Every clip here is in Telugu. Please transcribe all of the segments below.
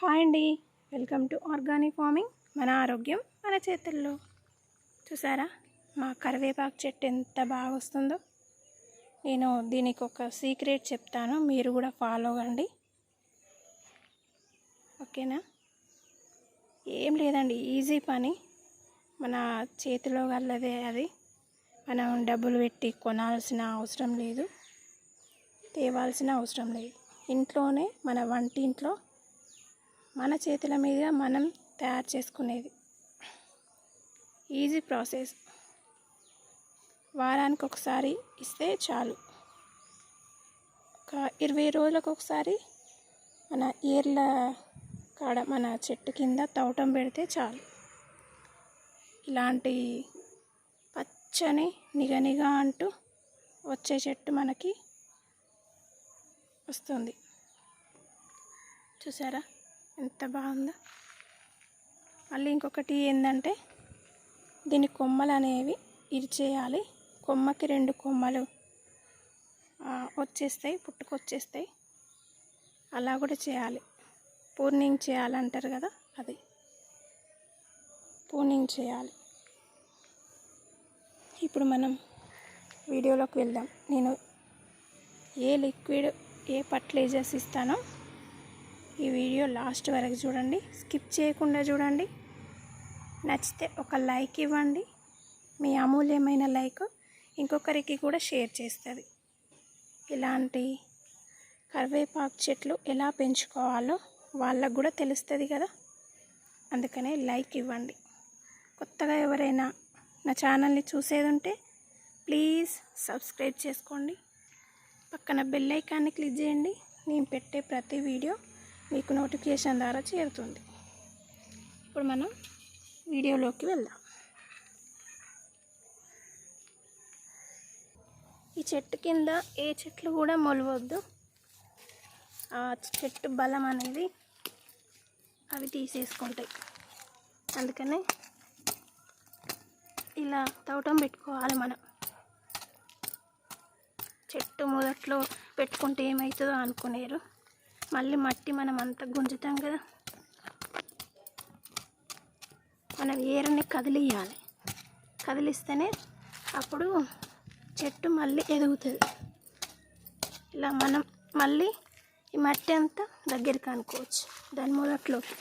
హాయ్ అండి, వెల్కమ్ టు ఆర్గానిక్ ఫార్మింగ్. మన ఆరోగ్యం మన చేతుల్లో. చూసారా మా కరివేపాకు చెట్టు ఎంత బాగా వస్తుందో. నేను దీనికి ఒక సీక్రెట్ చెప్తాను, మీరు కూడా ఫాలో అవ్వండి, ఓకేనా? ఏం లేదండి, ఈజీ పని, మన చేతిలో గలదే అది. మనం డబ్బులు పెట్టి కొనాల్సిన అవసరం లేదు, తేవాల్సిన అవసరం లేదు. ఇంట్లోనే మన వంటింట్లో మన చేతుల మీద మనం తయారు చేసుకునేది. Easy process. వారానికి ఒకసారి ఇస్తే చాలు. ఒక 20 రోజులకు ఒకసారి మన ఏర్ల కాడ మన చెట్టు కింద తవ్వటం పెడితే చాలు. ఇలాంటి పచ్చని నిగనిగా అంటూ వచ్చే చెట్టు మనకి వస్తుంది. చూసారా ఎంత బాగుందో. మళ్ళీ ఇంకొకటి ఏంటంటే, దీని కొమ్మలు అనేవి ఇరిచేయాలి. కొమ్మకి 2 కొమ్మలు వచ్చేస్తాయి, పుట్టుకొచ్చేస్తాయి. అలా కూడా చేయాలి. పూర్నింగ్ చేయాలంటారు కదా, అది పూర్నింగ్ చేయాలి. ఇప్పుడు మనం వీడియోలోకి వెళ్దాం. నేను ఏ లిక్విడ్, ఏ ఫర్టిలైజర్స్ ఇస్తానో ఈ వీడియో లాస్ట్ వరకు చూడండి, స్కిప్ చేయకుండా చూడండి. నచ్చితే ఒక లైక్ ఇవ్వండి. మీ అమూల్యమైన లైక్ ఇంకొకరికి కూడా షేర్ చేస్తుంది. ఇలాంటి కరివేపాకు చెట్లు ఎలా పెంచుకోవాలో వాళ్ళకు కూడా తెలుస్తుంది కదా, అందుకనే లైక్ ఇవ్వండి. కొత్తగా ఎవరైనా నా ఛానల్ని చూసేది ఉంటే ప్లీజ్ సబ్స్క్రైబ్ చేసుకోండి. పక్కన బెల్ ఐకాన్ని క్లిక్ చేయండి. నేను పెట్టే ప్రతి వీడియో మీకు నోటిఫికేషన్ ద్వారా చేరుతుంది. ఇప్పుడు మనం వీడియోలోకి వెళ్దాం. ఈ చెట్టు కింద ఏ చెట్లు కూడా మొలవద్దు. ఆ చెట్టు బలం అనేది అవి తీసేసుకుంటాయి. అందుకనే ఇలా తవ్వటం పెట్టుకోవాలి. మనం చెట్టు మొదట్లో పెట్టుకుంటే ఏమవుతుందో అనుకునేరు. మళ్ళీ మట్టి మనం అంతా గుంజుతాం కదా, మనం ఏరుని కదిలియాలి. కదిలిస్తేనే అప్పుడు చెట్టు మళ్ళీ ఎదుగుతుంది. ఇలా మనం మళ్ళీ ఈ మట్టి అంతా దగ్గరికి అనుకోవచ్చు దాని మొదట్లోకి.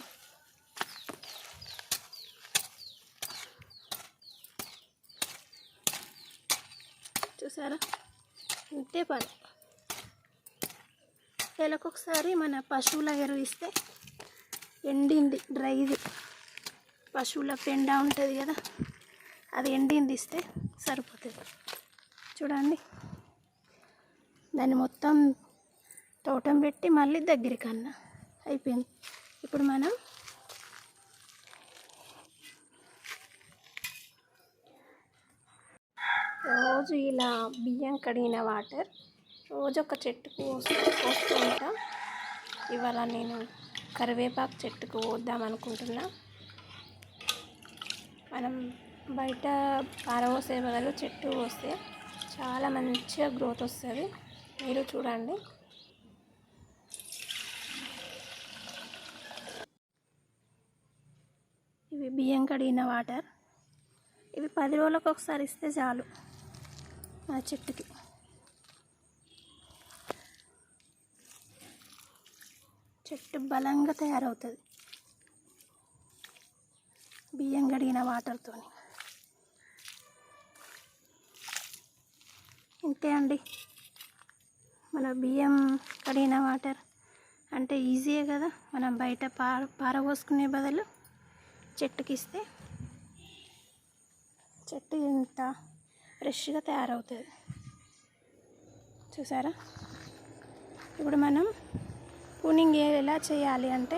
చూసారా, ఇంతే పని. నెలకొకసారి మన పశువుల ఎరువు ఇస్తే, ఎండింది డ్రైది పశువుల పెండ ఉంటుంది కదా, అది ఎండింది ఇస్తే సరిపోతుంది. చూడండి, దాన్ని మొత్తం తోటం పెట్టి మళ్ళీ దగ్గరికన్నా అయిపోయింది. ఇప్పుడు మనం రోజు ఇలా బియ్యం కడిగిన వాటర్ రోజు ఒక చెట్టుకు పోస్తూ ఉంటా. ఇవాళ నేను కరివేపాకు చెట్టుకు పోద్దాం అనుకుంటున్నా. మనం బయట పారవోసే బదులు చెట్టు పోస్తే చాలా మంచిగా గ్రోత్ వస్తుంది. మీరు చూడండి. ఇవి బియ్యం కడిగిన వాటర్. ఇవి 10 రోజులకు ఒకసారి ఇస్తే చాలు మన చెట్టుకి. చెట్టు బలంగా తయారవుతుంది బియ్యం కడిగిన వాటర్తో. ఇంతే అండి. మన బియ్యం కడిగిన వాటర్ అంటే ఈజీయే కదా. మనం బయట పారపోసుకునే బదులు చెట్టుకి ఇస్తే చెట్టు ఇంత ఫ్రెష్గా తయారవుతుంది. చూసారా, ఇప్పుడు మనం ప్రూనింగ్ ఎలా చేయాలి అంటే,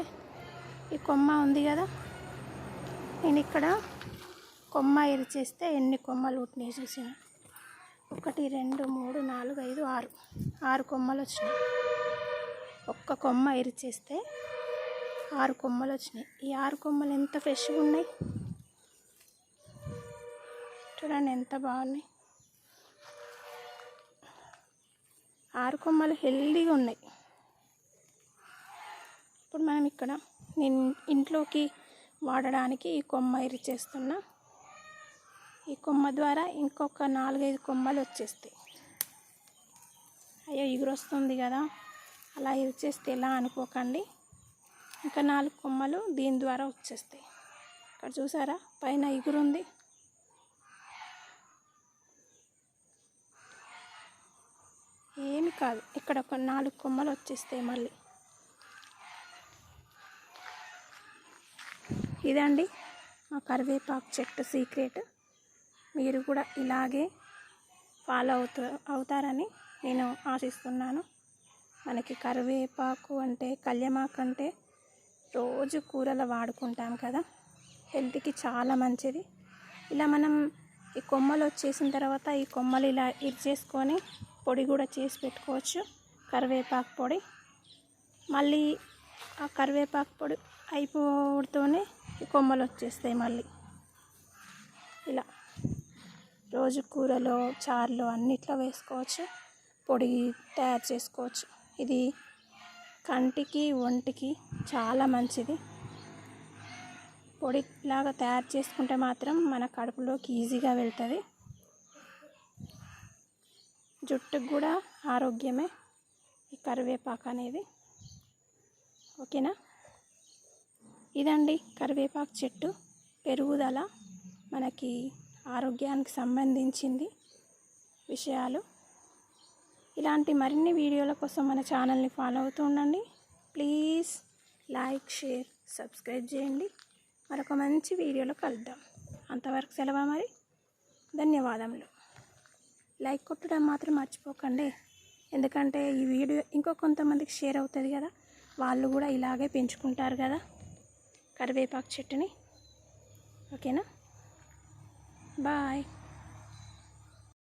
ఈ కొమ్మ ఉంది కదా, నేను ఇక్కడ కొమ్మ ఇరిచేస్తే ఎన్ని కొమ్మలు పుట్టినాయి చూసిన. 1 2 3 4 5 6 కొమ్మలు వచ్చినాయి. ఒక్క కొమ్మ ఇరిచేస్తే 6 కొమ్మలు వచ్చినాయి. ఈ 6 కొమ్మలు ఎంత ఫ్రెష్గా ఉన్నాయి చూడండి, ఎంత బాగున్నాయి. 6 కొమ్మలు హెల్దీగా ఉన్నాయి. ఇప్పుడు మనం ఇక్కడ నేను ఇంట్లోకి వాడడానికి ఈ కొమ్మ ఇరిచేస్తున్నా. ఈ కొమ్మ ద్వారా ఇంకొక 4-5 కొమ్మలు వచ్చేస్తాయి. అయ్యో ఎగురొస్తుంది కదా, అలా ఇరిచేస్తే ఎలా అనుకోకండి. ఇంకా 4 కొమ్మలు దీని ద్వారా వచ్చేస్తాయి. ఇక్కడ చూసారా పైన ఎగురుంది. ఏమి కాదు, ఇక్కడ ఒక 4 కొమ్మలు వచ్చేస్తాయి మళ్ళీ. ఇదండి మా కరివేపాకు చెట్టు సీక్రెట్. మీరు కూడా ఇలాగే ఫాలో అవుతారని నేను ఆశిస్తున్నాను. మనకి కరివేపాకు అంటే, కళ్యామాకు అంటే రోజు కూరలో వాడుకుంటాం కదా, హెల్త్కి చాలా మంచిది. ఇలా మనం ఈ కొమ్మలు వచ్చేసిన తర్వాత ఈ కొమ్మలు ఇలా ఇరిచేసుకొని పొడి కూడా చేసి పెట్టుకోవచ్చు, కరివేపాకు పొడి. మళ్ళీ ఆ కరివేపాకు పొడి అయిపోతూనే ఈ కొమ్మలు వచ్చేస్తాయి మళ్ళీ. ఇలా రోజు కూరలో, చారులో అన్నిట్లో వేసుకోవచ్చు, పొడి తయారు చేసుకోవచ్చు. ఇది కంటికి ఒంటికి చాలా మంచిది. పొడిలాగా తయారు చేసుకుంటే మాత్రం మన కడుపులోకి ఈజీగా వెళ్తుంది. జుట్టుకు కూడా ఆరోగ్యమే ఈ కరివేపాకు అనేది. ఓకేనా? ఇదండి కరివేపాకు చెట్టు పెరుగుదల, మనకి ఆరోగ్యానికి సంబంధించింది విషయాలు. ఇలాంటి మరిన్ని వీడియోల కోసం మన ఛానల్ని ఫాలో అవుతూ ఉండండి. ప్లీజ్ లైక్, షేర్, సబ్స్క్రైబ్ చేయండి. మరొక మంచి వీడియోలో కలుద్దాం. అంతవరకు సెలవు మరి. ధన్యవాదములు. లైక్ కొట్టడం మాత్రం మర్చిపోకండి, ఎందుకంటే ఈ వీడియో ఇంకో కొంతమందికి షేర్ అవుతుంది కదా, వాళ్ళు కూడా ఇలాగే పెంచుకుంటారు కదా కరివేపాకు చెట్టుని. ఓకేనా? బాయ్.